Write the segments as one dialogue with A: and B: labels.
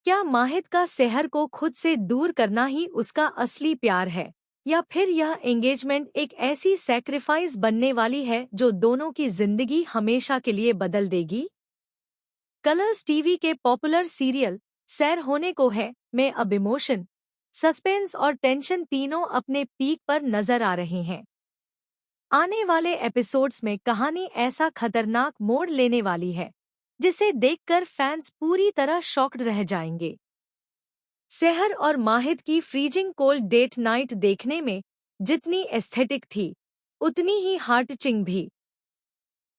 A: क्या माहिद का सेहर को खुद से दूर करना ही उसका असली प्यार है, या फिर यह एंगेजमेंट एक ऐसी सैक्रिफाइस बनने वाली है जो दोनों की जिंदगी हमेशा के लिए बदल देगी? कलर्स टीवी के पॉपुलर सीरियल सैर होने को है में अब इमोशन, सस्पेंस और टेंशन तीनों अपने पीक पर नजर आ रहे हैं। आने वाले एपिसोड्स में कहानी ऐसा खतरनाक मोड़ लेने वाली है जिसे देखकर फैंस पूरी तरह शॉक्ड रह जाएंगे। सेहर और माहिद की फ्रीजिंग कोल्ड डेट नाइट देखने में जितनी एस्थेटिक थी, उतनी ही हार्ट टचिंग भी।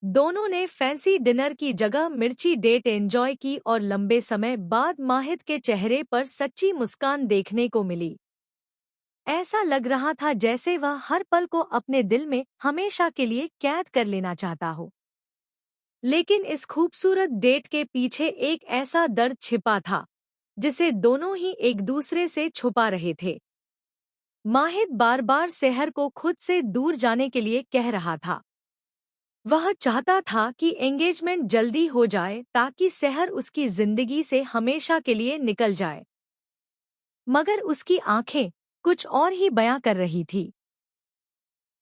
A: दोनों ने फैंसी डिनर की जगह मिर्ची डेट एंजॉय की और लंबे समय बाद माहिद के चेहरे पर सच्ची मुस्कान देखने को मिली। ऐसा लग रहा था जैसे वह हर पल को अपने दिल में हमेशा के लिए कैद कर लेना चाहता हो। लेकिन इस खूबसूरत डेट के पीछे एक ऐसा दर्द छिपा था जिसे दोनों ही एक दूसरे से छुपा रहे थे। माहिद बार बार सेहर को खुद से दूर जाने के लिए कह रहा था। वह चाहता था कि एंगेजमेंट जल्दी हो जाए ताकि सेहर उसकी जिंदगी से हमेशा के लिए निकल जाए। मगर उसकी आंखें कुछ और ही बयां कर रही थी।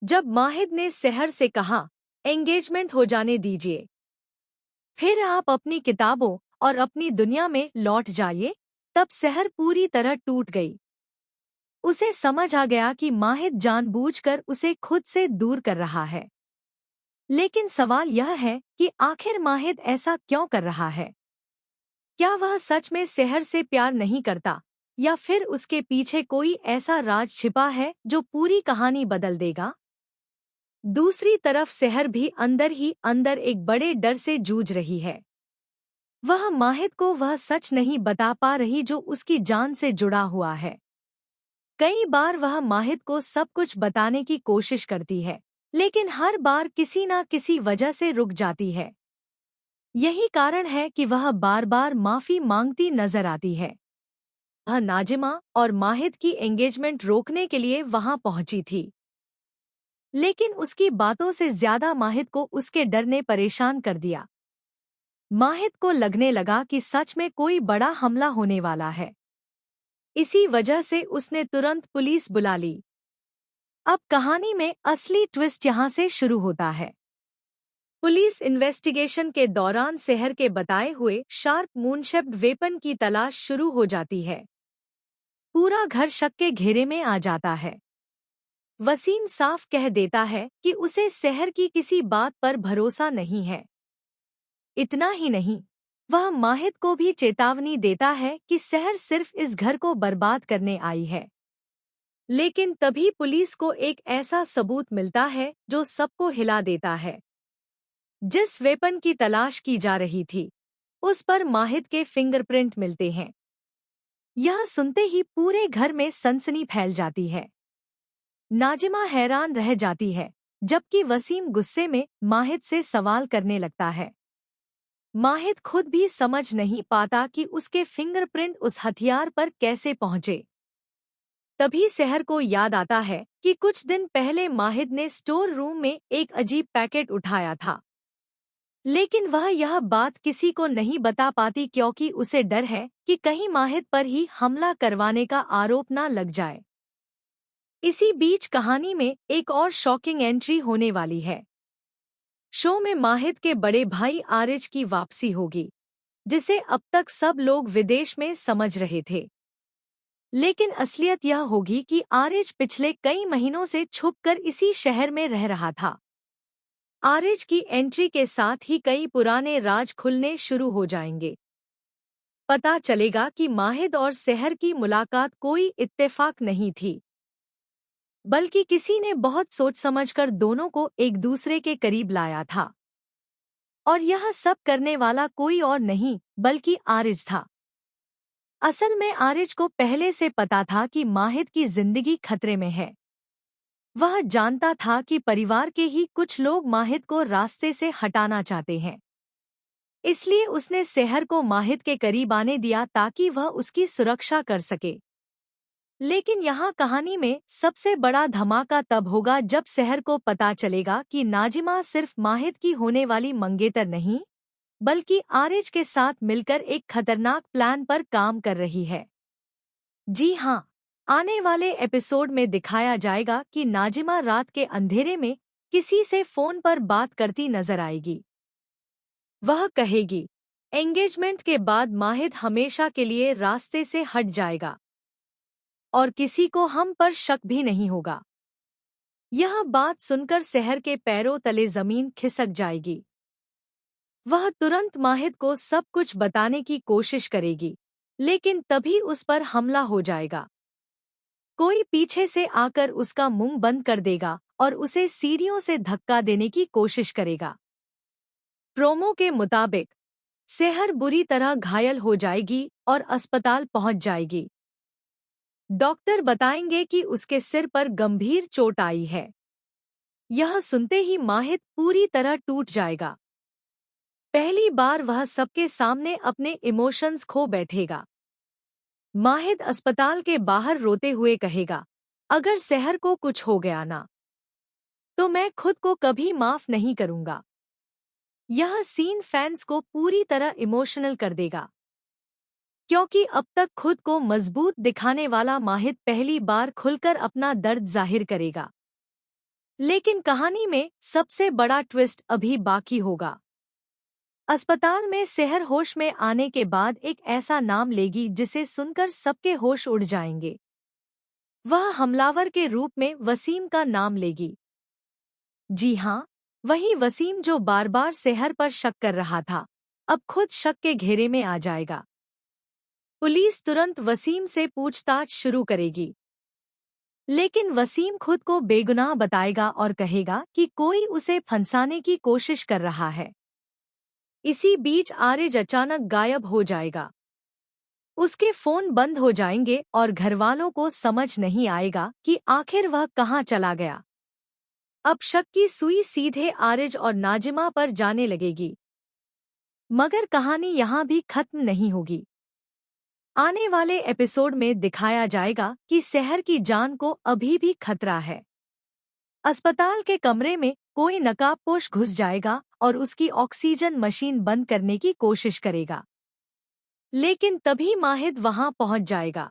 A: जब माहिद ने सेहर से कहा, एंगेजमेंट हो जाने दीजिए, फिर आप अपनी किताबों और अपनी दुनिया में लौट जाइए, तब सेहर पूरी तरह टूट गई। उसे समझ आ गया कि माहिद जानबूझकर उसे खुद से दूर कर रहा है। लेकिन सवाल यह है कि आखिर माहिद ऐसा क्यों कर रहा है? क्या वह सच में सेहर से प्यार नहीं करता, या फिर उसके पीछे कोई ऐसा राज छिपा है जो पूरी कहानी बदल देगा? दूसरी तरफ सेहर भी अंदर ही अंदर एक बड़े डर से जूझ रही है। वह माहिद को वह सच नहीं बता पा रही जो उसकी जान से जुड़ा हुआ है। कई बार वह माहिद को सब कुछ बताने की कोशिश करती है, लेकिन हर बार किसी न किसी वजह से रुक जाती है। यही कारण है कि वह बार बार माफी मांगती नजर आती है। वह नाजिमा और माहिद की एंगेजमेंट रोकने के लिए वहां पहुंची थी, लेकिन उसकी बातों से ज्यादा माहिद को उसके डर ने परेशान कर दिया। माहिद को लगने लगा कि सच में कोई बड़ा हमला होने वाला है। इसी वजह से उसने तुरंत पुलिस बुला ली। अब कहानी में असली ट्विस्ट यहाँ से शुरू होता है। पुलिस इन्वेस्टिगेशन के दौरान सेहर के बताए हुए शार्प मूनशेप्ड वेपन की तलाश शुरू हो जाती है। पूरा घर शक के घेरे में आ जाता है। वसीम साफ कह देता है कि उसे सेहर की किसी बात पर भरोसा नहीं है। इतना ही नहीं, वह माहिद को भी चेतावनी देता है कि सेहर सिर्फ इस घर को बर्बाद करने आई है। लेकिन तभी पुलिस को एक ऐसा सबूत मिलता है जो सबको हिला देता है। जिस वेपन की तलाश की जा रही थी, उस पर माहिद के फिंगरप्रिंट मिलते हैं। यह सुनते ही पूरे घर में सनसनी फैल जाती है। नाजिमा हैरान रह जाती है, जबकि वसीम गुस्से में माहिद से सवाल करने लगता है। माहिद खुद भी समझ नहीं पाता कि उसके फिंगरप्रिंट उस हथियार पर कैसे पहुंचे। तभी सेहर को याद आता है कि कुछ दिन पहले माहिद ने स्टोर रूम में एक अजीब पैकेट उठाया था। लेकिन वह यह बात किसी को नहीं बता पाती क्योंकि उसे डर है कि कहीं माहिद पर ही हमला करवाने का आरोप न लग जाए। इसी बीच कहानी में एक और शॉकिंग एंट्री होने वाली है। शो में माहिद के बड़े भाई आरिज की वापसी होगी, जिसे अब तक सब लोग विदेश में समझ रहे थे। लेकिन असलियत यह होगी कि आरिज पिछले कई महीनों से छुपकर इसी शहर में रह रहा था। आरिज की एंट्री के साथ ही कई पुराने राज खुलने शुरू हो जाएंगे। पता चलेगा कि माहिद और सेहर की मुलाकात कोई इत्तेफाक नहीं थी, बल्कि किसी ने बहुत सोच समझकर दोनों को एक दूसरे के करीब लाया था। और यह सब करने वाला कोई और नहीं बल्कि आरिज था। असल में आरिज को पहले से पता था कि माहिद की जिंदगी खतरे में है। वह जानता था कि परिवार के ही कुछ लोग माहिद को रास्ते से हटाना चाहते हैं। इसलिए उसने सेहर को माहिद के करीब आने दिया ताकि वह उसकी सुरक्षा कर सके। लेकिन यहाँ कहानी में सबसे बड़ा धमाका तब होगा जब सेहर को पता चलेगा कि नाजिमा सिर्फ माहिद की होने वाली मंगेतर नहीं, बल्कि आरिज के साथ मिलकर एक खतरनाक प्लान पर काम कर रही है। जी हाँ, आने वाले एपिसोड में दिखाया जाएगा कि नाजिमा रात के अंधेरे में किसी से फोन पर बात करती नजर आएगी। वह कहेगी, एंगेजमेंट के बाद माहिद हमेशा के लिए रास्ते से हट जाएगा और किसी को हम पर शक भी नहीं होगा। यह बात सुनकर सहर के पैरों तले जमीन खिसक जाएगी। वह तुरंत माहिद को सब कुछ बताने की कोशिश करेगी, लेकिन तभी उस पर हमला हो जाएगा। कोई पीछे से आकर उसका मुंह बंद कर देगा और उसे सीढ़ियों से धक्का देने की कोशिश करेगा। प्रोमो के मुताबिक सेहर बुरी तरह घायल हो जाएगी और अस्पताल पहुंच जाएगी। डॉक्टर बताएंगे कि उसके सिर पर गंभीर चोट आई है। यह सुनते ही माहिद पूरी तरह टूट जाएगा। पहली बार वह सबके सामने अपने इमोशंस खो बैठेगा। माहिद अस्पताल के बाहर रोते हुए कहेगा, अगर सेहर को कुछ हो गया ना, तो मैं खुद को कभी माफ नहीं करूंगा। यह सीन फैंस को पूरी तरह इमोशनल कर देगा, क्योंकि अब तक खुद को मजबूत दिखाने वाला माहिद पहली बार खुलकर अपना दर्द जाहिर करेगा। लेकिन कहानी में सबसे बड़ा ट्विस्ट अभी बाकी होगा। अस्पताल में सेहर होश में आने के बाद एक ऐसा नाम लेगी जिसे सुनकर सबके होश उड़ जाएंगे। वह हमलावर के रूप में वसीम का नाम लेगी। जी हाँ, वही वसीम जो बार बार सेहर पर शक कर रहा था, अब खुद शक के घेरे में आ जाएगा। पुलिस तुरंत वसीम से पूछताछ शुरू करेगी, लेकिन वसीम खुद को बेगुनाह बताएगा और कहेगा कि कोई उसे फंसाने की कोशिश कर रहा है। इसी बीच आरिज अचानक गायब हो जाएगा। उसके फोन बंद हो जाएंगे और घरवालों को समझ नहीं आएगा कि आखिर वह कहाँ चला गया। अब शक की सुई सीधे आरिज और नाजिमा पर जाने लगेगी। मगर कहानी यहाँ भी खत्म नहीं होगी। आने वाले एपिसोड में दिखाया जाएगा कि सेहर की जान को अभी भी खतरा है। अस्पताल के कमरे में कोई नकाबपोश घुस जाएगा और उसकी ऑक्सीजन मशीन बंद करने की कोशिश करेगा, लेकिन तभी माहिद वहां पहुंच जाएगा।